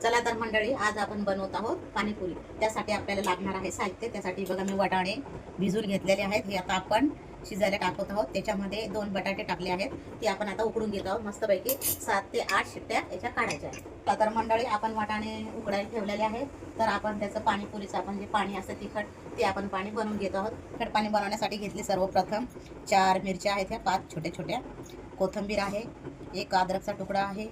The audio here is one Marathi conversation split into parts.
चला तर मंडळी, आज आपण बनवत आहोत पाणीपुरी। त्यासाठी आपल्याला लागणार आहे साहित्य। त्यासाठी बघा मी वाटाणे भिजून घेतलेले आहेत। हे आता आपण शिजायला टाकत आहोत। त्याच्यामध्ये 2 बटाटे टाकले आहेत, ते आपण आता उकडून घेत आहोत। मस्तपैकी 7 ते 8 शिट्ट्या याच्या काढायच्या आहेत। तर मंडळी, आपण वाटाणे उकडायला ठेवलेले आहेत। तर आपण त्याचं पाणीपुरीचं आपण जे पाणी असतं तिखट, ते आपण पाणी बनवून घेत आहोत। तिखट पाणी बनवण्यासाठी घेतली सर्वप्रथम 4 मिरच्या आहेत, ह्या 5 छोट्या छोट्या, कोथिंबीर आहे, एक अद्रकचा तुकडा आहे,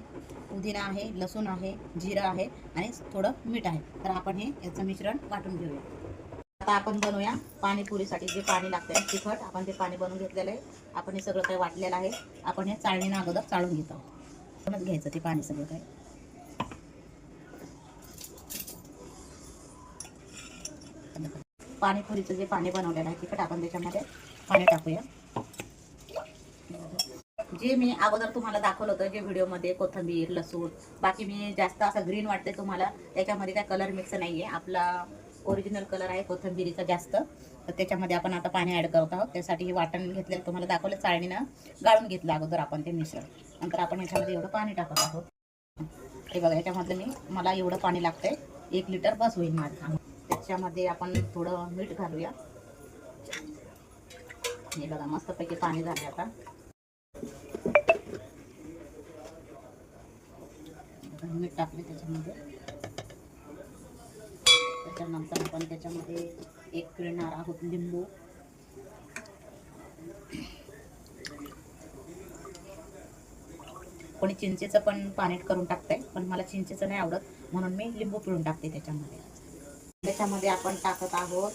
पुदिना आहे, लसूण आहे, जिरं आहे आणि थोडं मीठ आहे। तर आपण हे याचं मिश्रण वाटून घेऊया। आता आपण बनवूया पाणीपुरीसाठी जे पाणी लागतं तिखट, आपण ते पाणी बनवून घेतलेलं आहे। आपण हे सगळं काही वाटलेलं आहे। आपण हे चाळणीनं अगोदर चाळून घेत आहोत। म्हणून घ्यायचं ते पाणी सगळं काही। पाणीपुरीचं जे पाणी बनवलेलं आहे तिखट, आपण त्याच्यामध्ये पाणी टाकूया। जे मी अगोदर तुम्हाला दाखवलं होतं जे व्हिडिओमध्ये, कोथिंबीर, लसूण, बाकी मी जास्त असं ग्रीन वाटते तुम्हाला, त्याच्यामध्ये काय कलर मिक्स नाही आहे। आपला ओरिजिनल कलर आहे कोथिंबीरीचा जास्त। तर त्याच्यामध्ये आपण आता पाणी ॲड करत आहोत। त्यासाठी हे वाटण घेतलेलं तुम्हाला दाखवलं, चाळणीनं गाळून घेतलं अगोदर आपण ते मिश्रण। नंतर आपण ह्याच्यामध्ये एवढं पाणी टाकत आहोत। हे बघा, याच्यामधलं मला एवढं पाणी लागतंय, 1 लिटर बस होईल माझं। त्याच्यामध्ये आपण थोडं मीठ घालूया। हे बघा, मस्तपैकी पाणी झालं आता। मीठ टाकले त्याच्यामध्ये। त्याच्यानंतर आपण त्याच्यामध्ये 1 पिळणार आहोत लिंबू। कोणी चिंचेचं पण पाणी करून टाकतंय, पण मला चिंचेचं नाही आवडत, म्हणून मी लिंबू पिळून टाकते त्याच्यामध्ये। त्याच्यामध्ये आपण टाकत आहोत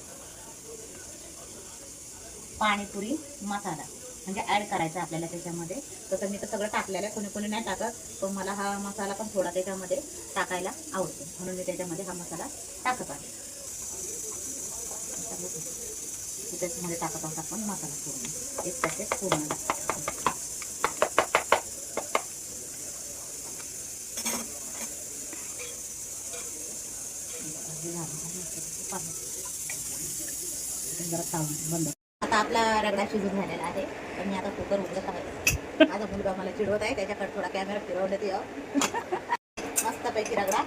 पाणीपुरी मसाला, म्हणजे ॲड करायचा आपल्याला त्याच्यामध्ये। तसं मी तर सगळं टाकलेलं आहे, कोणी कोणी नाही टाकत, पण मला हा मसाला पण थोडा त्याच्यामध्ये टाकायला आवडतो, म्हणून मी त्याच्यामध्ये हा मसाला टाकत आहे। त्याच्यामध्ये टाकत आहोत आपण मसाला पूर्ण 1 पॅकेट पूर्ण बंद। आता आपला रगडा शिजून झालेला आहे। तर मी आता कुकर उघडत आहे। माझा मुलगा मला चिडवत आहे, त्याच्याकडे थोडा कॅमेरा फिरवण्यात येऊ। मस्तपैकी रगडा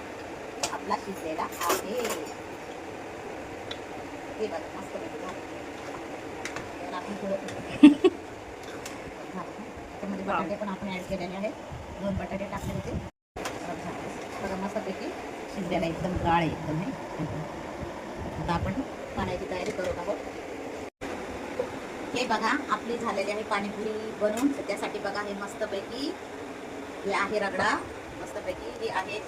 आपला शिजलेला आहे। हे बघा, मस्तपैकी आपण थोडं त्याच्यामध्ये बटाटे पण आपण ॲड केलेले आहेत। 2 बटाटे टाकले होते। बघा, मस्तपैकी शिजलेला एकदम गाळ एकदम आहे। आता आपण पाण्याची तयारी करत आहोत। हे बघा, आपली झालेली आहे पाणीपुरी बनवून। त्यासाठी बघा, हे मस्तपैकी हे आहे रगडा, मस्तपैकी हे आहे